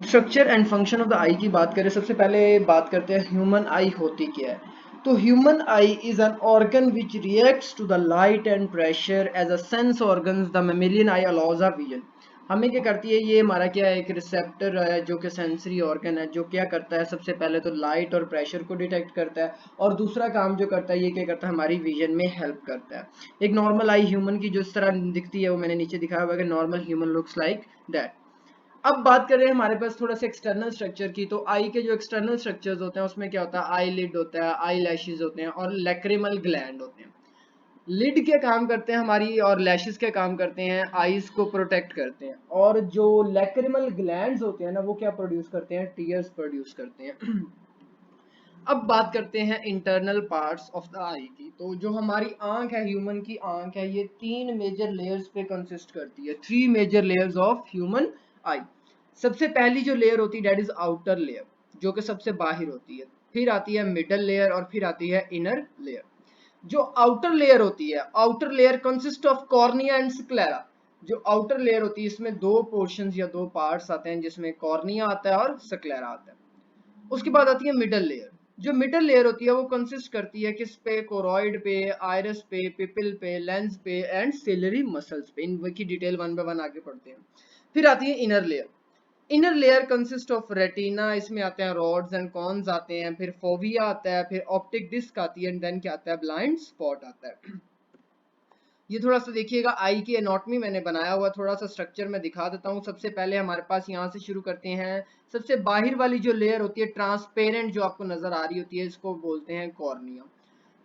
Structure and function of the eye की बात करें, सबसे पहले बात करते हैं ह्यूमन आई होती क्या है। तो human eye is an organ which reacts to the light and pressure as a sense organ. The mammalian eye allows a vision. हमें क्या करती है, ये हमारा क्या है, एक रिसेप्टर है जो कि सेंसरी ऑर्गन है, जो क्या करता है, सबसे पहले तो लाइट और प्रेशर को डिटेक्ट करता है, और दूसरा काम जो करता है, ये क्या करता है, हमारी विजन में हेल्प करता है। एक नॉर्मल आई ह्यूमन की जो इस तरह दिखती है, वो मैंने नीचे दिखाया हुआ है कि normal human looks like that. अब बात करें हमारे पास थोड़ा सा एक्सटर्नल स्ट्रक्चर की, तो आई के जो एक्सटर्नल स्ट्रक्चर्स होते हैं उसमें क्या होता है, आई लिड होता है, आई लैशेस होते हैं, और लैक्रिमल ग्लैंड होते हैं। लिड के काम करते हैं हमारी, और लैशेस के काम करते हैं आईज को प्रोटेक्ट करते हैं, और जो लैक्रिमल ग्लैंड्स होते हैं ना, वो क्या प्रोड्यूस करते हैं, टीयर्स प्रोड्यूस करते हैं। अब बात करते हैं internal parts of the eye की। तो जो हमारी आंख है, ह्यूमन की आंख है, ये तीन मेजर लेयर्स पे कंसिस्ट करती है, three major layers of human eye. सबसे पहली जो लेयर होती है दैट इज आउटर लेयर, जो कि सबसे बाहर होती है। फिर आती है मिडल लेयर, और फिर आती है इनर लेयर। जो आउटर लेयर होती है, outer layer consist of cornea and sclera. जो आउटर लेयर होती है, इसमें दो पोर्शंस या दो पार्ट्स आते हैं, जिसमें कॉर्निया आता है और स्क्लेरा आता है। उसके बाद आती है मिडल लेयर। जो मिडल लेयर होती है वो कंसिस्ट करती है किस पे, कोरोइड पे, आयरस पे, पिपिल पे, लेंस पे एंड सिलरी मसल्स पे। इनकी डिटेल वन बाय वन आगे पढ़ते हैं। फिर आती है inner layer. Inner layer consist of retina, इसमें आते हैं रॉड्स एंड कॉन्स आते हैं, फिर फोविया आता है, फिर ऑप्टिक डिस्क आती है, एंड देन क्या आता है, ब्लाइंड स्पॉट आता है। ये थोड़ा सा देखिएगा, आई की एनाटॉमी मैंने बनाया हुआ, थोड़ा सा स्ट्रक्चर मैं दिखा देता हूँ। सबसे पहले हमारे पास यहाँ से शुरू करते हैं। सबसे बाहर वाली जो लेयर होती है ट्रांसपेरेंट, जो आपको नजर आ रही होती है, इसको बोलते हैं कॉर्निया।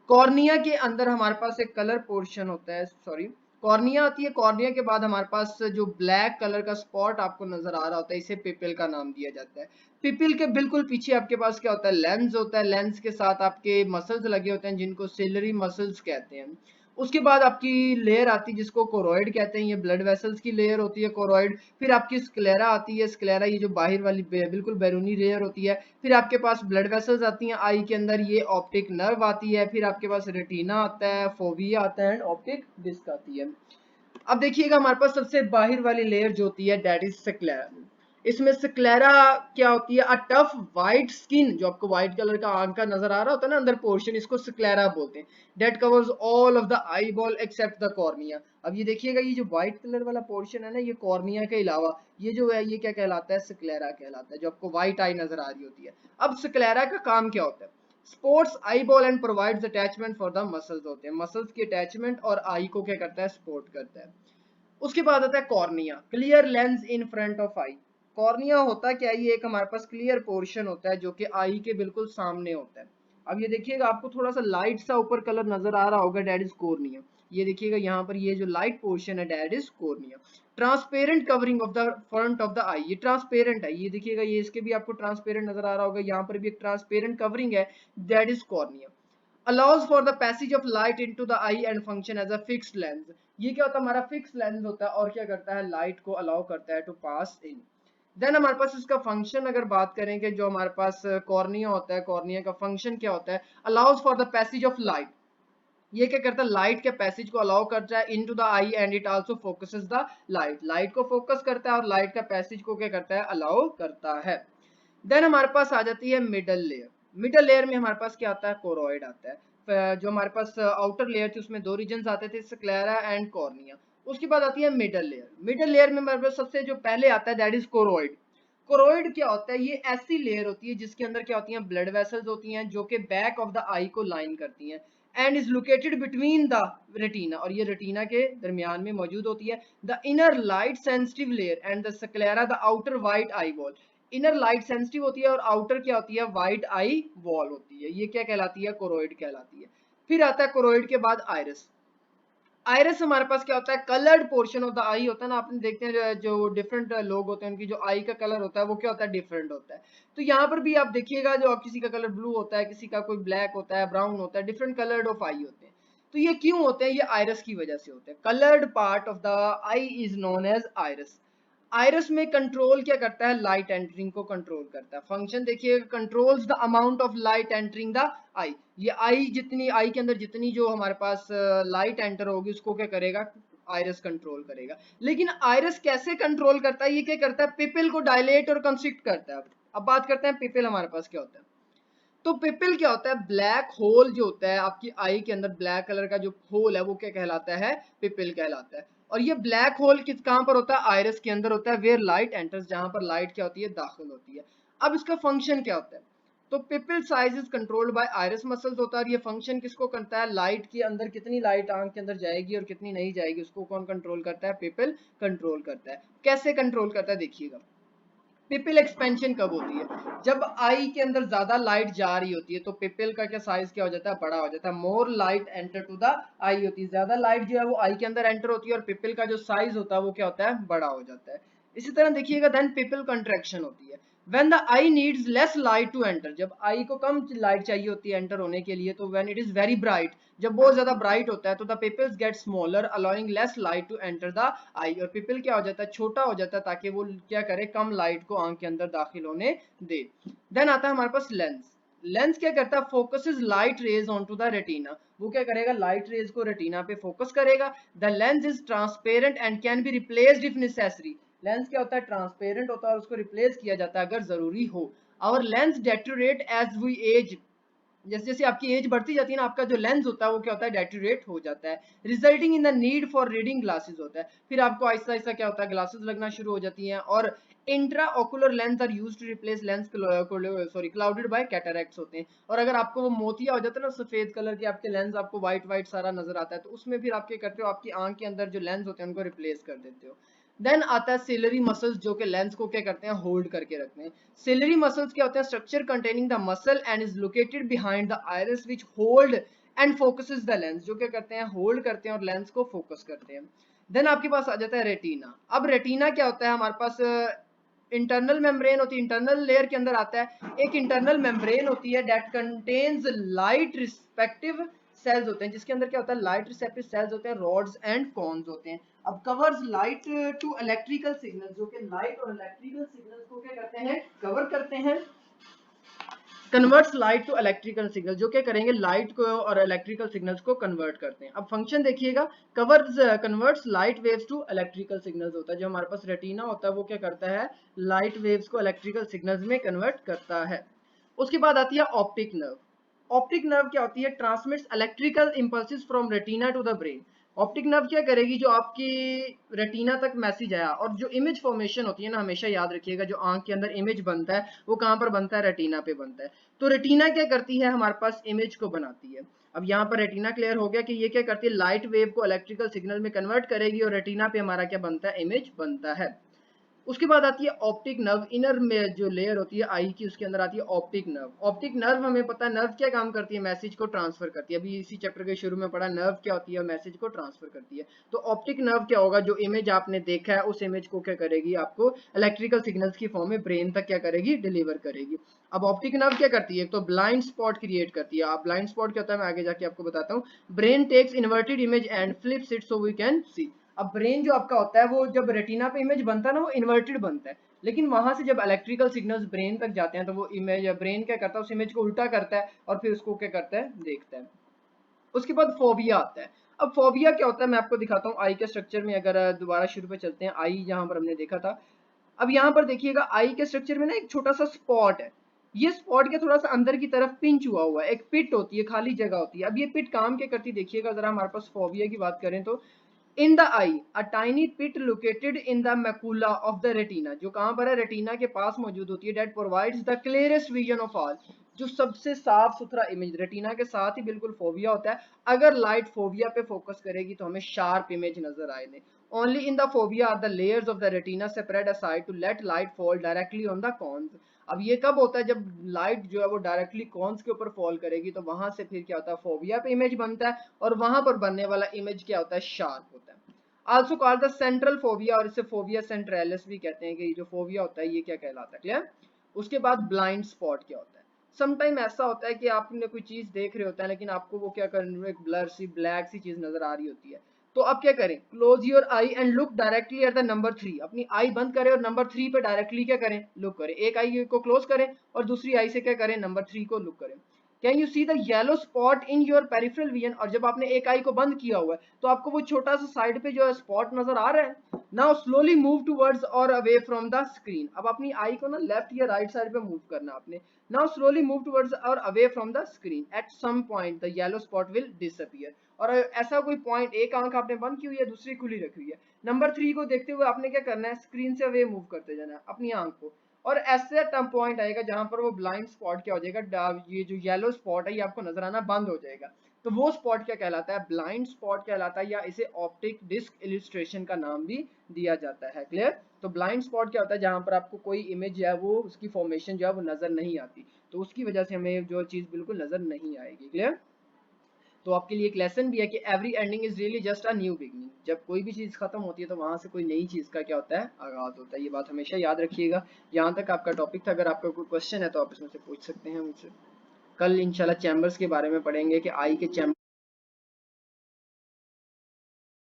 कॉर्निया के अंदर हमारे पास एक कलर पोर्शन होता है, सॉरी, कॉर्निया आती है। कॉर्निया के बाद हमारे पास जो ब्लैक कलर का स्पॉट आपको नजर आ रहा होता है, इसे पिपिल का नाम दिया जाता है। पिपिल के बिल्कुल पीछे आपके पास क्या होता है, लेंस होता है। लेंस के साथ आपके मसल्स लगे होते हैं, जिनको सिलरी मसल्स कहते हैं। उसके बाद आपकी लेयर आती है जिसको कोरोइड कहते हैं, ये ब्लड वेसल्स की लेयर होती है कोरोइड। फिर आपकी स्क्लेरा आती है, स्क्लेरा ये जो बाहर वाली बिल्कुल बैरूनी लेयर होती है। फिर आपके पास ब्लड वेसल्स आती हैं आई के अंदर, ये ऑप्टिक नर्व आती है। फिर आपके पास रेटिना आता है, फोविया आता है, एंड ऑप्टिक डिस्क आती है। अब देखिएगा, हमारे पास सबसे बाहर वाली लेयर जो होती है दैट इज स्क्लेरा। इसमें स्क्लेरा क्या होती है, अ टफ व्हाइट स्किन, जो आपको व्हाइट कलर का आंख का नजर आ रहा होता है ना अंदर पोर्शन, इसको स्क्लेरा बोलते हैं। That covers all of the eye ball except the cornea. अब ये देखिएगा, ये जो व्हाइट कलर वाला पोर्शन है ना, ये कॉर्निया के अलावा ये जो है, ये क्या कहलाता है, स्क्लेरा कहलाता है, जो आपको व्हाइट आई नजर आ रही होती है। अब स्क्लेरा का काम क्या होता है, sports eye ball and provides attachment for the muscles, होते हैं मसल्स की अटैचमेंट, और आई को क्या करता है, सपोर्ट करता है। उसके बाद आता है cornea, clear lens in front of I. Cornea होता क्या है, ये एक हमारे पास क्लियर पोर्शन होता है जो कि आई के बिल्कुल सामने होता है। अब ये देखिएगा, आपको थोड़ा सा लाइट सा ऊपर कलर नजर आ रहा होगा, डेट इज कॉर्निया। ये देखिएगा यहाँ पर, ये जो लाइट पोर्शन है that is cornea. Transparent covering of the front of the eye, ये ट्रांसपेरेंट है, ये देखिएगा, ये इसके भी आपको ट्रांसपेरेंट नजर आ रहा होगा, यहाँ पर भी एक ट्रांसपेरेंट कवरिंग है, that is cornea. allows for the passage of light into the eye and function as a fixed lens। ये क्या होता है, हमारा फिक्स लेंस होता है, और क्या करता है, लाइट को अलाउ करता है टू पास इन। देन हमारे पास इसका फंक्शन अगर बात करें कि जो हमारे पास कॉर्निया होता है, कॉर्निया का फंक्शन क्या होता है, allows for the passage of light. ये क्या करता है, लाइट के पैसेज को अलाउ करता है into the I, and it also focuses the light. Light को फोकस करता है और लाइट का पैसेज को क्या करता है, अलाउ करता है। देन हमारे पास आ जाती है मिडल लेयर। मिडल लेयर में हमारे पास क्या आता है, कोरोइड आता है। जो हमारे पास आउटर लेयर थी, उसमें दो रीजन आते थे, स्क्लेरा एंड कॉर्निया। उसके बाद आती है मिडल लेयर। मिडल लेयर में हमारे पास सबसे जो पहले आता है दैट इज कोरोइड। कोरोइड क्या होता है, ये ऐसी लेयर होती है जिसके अंदर क्या होती है, ब्लड वेसल्स होती हैं, जो कि बैक ऑफ द आई को लाइन करती हैं, and is located between the retina, और ये रेटिना के दरमियान में मौजूद होती है। The inner light sensitive layer and the sclera the outer white eye wall. Inner light sensitive होती है, और आउटर क्या होती है, व्हाइट आई वॉल होती है, ये क्या कहलाती है, कोरोइड कहलाती है। फिर आता है कोरोइड के बाद आइरिस। आइरिस हमारे पास क्या होता है, कलर्ड पोर्शन ऑफ द आई होता है ना, आपने देखते हैं जो डिफरेंट लोग होते हैं, उनकी जो आई का कलर होता है वो क्या होता है, डिफरेंट होता है। तो यहाँ पर भी आप देखिएगा, जो किसी का कलर ब्लू होता है, किसी का कोई ब्लैक होता है, ब्राउन होता है, डिफरेंट कलर्ड ऑफ आई होते हैं। तो ये क्यों होते हैं, ये आइरिस की वजह से होते हैं। Coloured part of the eye is known as iris. Iris में कंट्रोल क्या करता है, लाइट एंटरिंग को कंट्रोल करता है। फंक्शन देखिएगा, controls the amount of light entering the eye. ये आई जितनी, आई के अंदर जितनी जो हमारे पास लाइट एंटर होगी, उसको क्या करेगा, आयरस कंट्रोल करेगा। लेकिन आयरस कैसे कंट्रोल करता है, ये क्या करता है, पिपिल को डायलेट और कंस्ट्रिक्ट करता है। अब बात करते हैं पिपिल हमारे पास क्या होता है। तो पिपिल क्या होता है, ब्लैक होल जो होता है आपकी आई के अंदर, ब्लैक कलर का जो होल है वो क्या कहलाता है, पिपिल कहलाता है। और ये ब्लैक होल किस कहां पर होता है, आयरस के अंदर होता है, वेयर लाइट एंटर्स, जहां पर लाइट क्या होती है, दाखिल होती है। अब इसका फंक्शन क्या होता है, तो pupil size is controlled by iris muscles होता है। और ये फंक्शन किसको करता है, लाइट के अंदर कितनी लाइट आंख के अंदर जाएगी और कितनी नहीं जाएगी, उसको कौन कंट्रोल करता है, पिपिल कंट्रोल करता है। कैसे कंट्रोल करता है देखिएगा, पिपिल एक्सपेंशन कब होती है, जब आई के अंदर ज्यादा लाइट जा रही होती है तो पिपिल का क्या साइज क्या हो जाता है, बड़ा हो जाता है। More light enter to the eye होती है, ज्यादा लाइट जो है वो आई के अंदर एंटर होती है और पिपिल का जो साइज होता है वो क्या होता है, बड़ा हो जाता है। इसी तरह देखिएगा देन पिपिल कंट्रैक्शन होती है, when the eye needs less light to enter, जब आई को कम लाइट चाहिए होती है एंटर होने के लिए, तो when it is very bright, जब बहुत ज्यादा ब्राइट होता है तो the pupils get smaller allowing less light to enter the eye, और पिपिल क्या हो जाता है, छोटा हो जाता है ताकि वो क्या करे, कम लाइट को आंख के अंदर दाखिल होने दे। देन आता है हमारे पास लेंस। लेंस क्या करता है, focuses light rays onto the retina, वो क्या करेगा, लाइट रेज को रेटिना पे फोकस करेगा। The lens is transparent and can be replaced if necessary, lens क्या होता है, ट्रांसपेरेंट होता है और उसको रिप्लेस किया जाता है अगर जरूरी हो। Our lens deteriorate as we age, जैसे जैसे आपकी एज बढ़ती जाती है ना, आपका जो लेंस होता है वो क्या होता है, डेटोरेट हो जाता है, resulting in the need for reading glasses होता है। फिर आपको आहिस्ता आहिस्ता क्या होता है, ग्लासेस लगना शुरू हो जाती हैं। और intra ocular lens are used to replace lens clouded by cataracts होते हैं। और अगर आपको वो मोतिया हो जाता है ना, सफेद कलर के आपके लेंस, आपको व्हाइट व्हाइट सारा नजर आता है, तो उसमें फिर आप क्या करते हो, आपकी आंख के अंदर जो लेंस होते हैं उनको रिप्लेस कर देते हो। देन आता है सिलरी मसल्स, जो कि लेंस को क्या करते हैं, होल्ड करके रखते हैं। सिलरी मसल्स क्या होते हैं, structure containing the muscle and is located behind the iris which hold and focuses the lens, जो क्या करते हैं, होल्ड करते हैं और लेंस को फोकस करते हैं। देन आपके पास आ जाता है रेटिना। अब रेटिना क्या होता है, हमारे पास इंटरनल मेम्ब्रेन होती है, इंटरनल लेयर के अंदर आता है, एक इंटरनल मेम्ब्रेन होती है that contains light respective cells होते हैं, जिसके अंदर क्या होता है, लाइट रिसेप्टिव सेल्स होते हैं, रॉड्स एंड कॉन्स होते हैं। अब covers light to electrical signal, जो कि लाइट और इलेक्ट्रिकल सिग्नल्स को क्या करते हैं, कवर करते हैं। Converts light to electrical signal, जो क्या करेंगे, लाइट को और इलेक्ट्रिकल सिग्नल्स को कन्वर्ट करते हैं। अब फंक्शन देखिएगा, converts light waves to electrical signals होता है। जो हमारे पास रेटिना होता है वो क्या करता है, लाइट वेव्स को इलेक्ट्रिकल सिग्नल्स में कन्वर्ट करता है। उसके बाद आती है ऑप्टिक नर्व। ऑप्टिक नर्व क्या होती है, transmits electrical impulses from retina to the brain. Optic nerve क्या करेगी, जो आपकी रेटिना तक मैसेज आया, और जो इमेज फॉर्मेशन होती है ना, हमेशा याद रखिएगा, जो आंख के अंदर इमेज बनता है वो कहां पर बनता है, रेटिना पे बनता है। तो रेटिना क्या करती है, हमारे पास इमेज को बनाती है। अब यहाँ पर रेटिना क्लियर हो गया कि ये क्या करती है, लाइट वेव को इलेक्ट्रिकल सिग्नल में कन्वर्ट करेगी और रेटिना पे हमारा क्या बनता है, इमेज बनता है। उसके बाद आती है ऑप्टिक नर्व, इनर में जो लेयर होती है आई की, उसके अंदर आती है ऑप्टिक नर्व। ऑप्टिक नर्व हमें पता है नर्व क्या काम करती है, मैसेज को ट्रांसफर करती है। अभी इसी चैप्टर के शुरू में पढ़ा, नर्व क्या होती है, मैसेज को ट्रांसफर करती है। तो ऑप्टिक नर्व क्या होगा, जो इमेज आपने देखा है उस इमेज को क्या करेगी, आपको इलेक्ट्रिकल सिग्नल्स की फॉर्म में ब्रेन तक क्या करेगी, डिलीवर करेगी। अब ऑप्टिक नर्व क्या करती है, तो ब्लाइंड स्पॉट क्रिएट करती है। अब ब्लाइंड स्पॉट क्या होता है, मैं आगे जाके आपको बताता हूँ। Brain takes inverted image and flips it so we can see. अब ब्रेन जो आपका होता है वो जब रेटिना पे इमेज बनता है ना, वो इन्वर्टेड बनता है, लेकिन वहां से जब इलेक्ट्रिकल सिग्नल्स ब्रेन तक जाते हैं तो वो इमेज, ब्रेन क्या करता है, उस इमेज को उल्टा करता है और फिर उसको क्या करता है, देखता है। उसके बाद फोबिया आता है। अब फोबिया क्या होता है, मैं आपको दिखाता हूँ आई के स्ट्रक्चर में। अगर दोबारा शुरू पे चलते हैं, आई जहां पर हमने देखा था, अब यहाँ पर देखिएगा आई के स्ट्रक्चर में ना एक छोटा सा स्पॉट है। ये स्पॉट के थोड़ा सा अंदर की तरफ पिंच हुआ हुआ है, एक पिट होती है, खाली जगह होती है। अब ये पिट काम क्या करती है देखिएगा, जरा हमारे पास फोबिया की बात करें तो, in the eye a tiny pit located in the macula of the retina, जो कहां पर है, रेटिना के पास मौजूद होती है, that provides the clearest vision of all, जो सबसे साफ सुथरा इमेज, रेटिना के साथ ही बिल्कुल फोबिया होता है। अगर लाइट फोबिया पे फोकस करेगी तो हमें शार्प इमेज नजर आएगी। Only in the fovea are the layers of the retina separate aside to let light fall directly on the cones. अब ये कब होता है, जब लाइट जो है वो डायरेक्टली कॉन्स के ऊपर फॉल करेगी, तो वहां से फिर क्या होता है, फोबिया पे इमेज बनता है, और वहां पर बनने वाला इमेज क्या होता है, शार्प होता है। Also called the central phobia, और इसे फोबिया सेंट्रैलिस भी कहते हैं, कि जो फोबिया होता है ये क्या कहलाता है, क्लियर। उसके बाद ब्लाइंड स्पॉट क्या होता है, समटाइम ऐसा होता है कि आपने कोई चीज देख रहे होता है लेकिन आपको वो क्या कर, एक ब्लर सी ब्लैक सी चीज नजर आ रही होती है। तो अब क्या करें, close your I and look directly at the number 3, अपनी आई बंद करें और नंबर 3 पे डायरेक्टली क्या करें, लुक करें। एक आई को क्लोज करें और दूसरी आई से क्या करें, नंबर 3 को लुक करें। Can you see the yellow spot in your peripheral vision, और जब आपने एक आई को बंद किया हुआ है तो आपको वो छोटा सा साइड पे जो है स्पॉट नजर आ रहा है। नाउ स्लोली मूव टूवर्ड्स और अवे फ्रॉम द स्क्रीन, अब अपनी आई को ना लेफ्ट या राइट साइड पे मूव करना आपने। नाउ स्लोली मूव टूवर्ड्स और away from the screen, at some point the yellow spot will disappear, और ऐसा कोई पॉइंट, एक आंख आपने बंद की हुई है दूसरी खुली रखी हुई है, नंबर 3 को देखते हुए आपने क्या करना है, स्क्रीन से अवे मूव करते जाना है अपनी आंख को, और ऐसे टर्म पॉइंट आएगा जहां पर वो ब्लाइंड स्पॉट क्या हो जाएगा, ये जो येलो स्पॉट है ये आपको नजर आना बंद हो जाएगा। तो वो स्पॉट क्या कहलाता है, ब्लाइंड स्पॉट कहलाता है, या इसे ऑप्टिक डिस्क इलिस्ट्रेशन का नाम भी दिया जाता है। क्लियर? तो ब्लाइंड स्पॉट क्या होता है, जहां पर आपको कोई इमेज जो है वो उसकी फॉर्मेशन जो है वो नजर नहीं आती, तो उसकी वजह से हमें जो चीज बिल्कुल नजर नहीं आएगी। क्लियर? तो आपके लिए एक लेसन भी है कि every ending is really just a new beginning, जब कोई भी चीज़ खत्म होती है तो वहां से कोई नई चीज़ का क्या होता है, आगाज होता है। ये बात हमेशा याद रखिएगा। यहाँ तक आपका टॉपिक था, अगर आपका कोई क्वेश्चन है तो आप इसमें से पूछ सकते हैं मुझसे। कल इंशाल्लाह चैम्बर्स के बारे में पढ़ेंगे कि आई के चैम्बर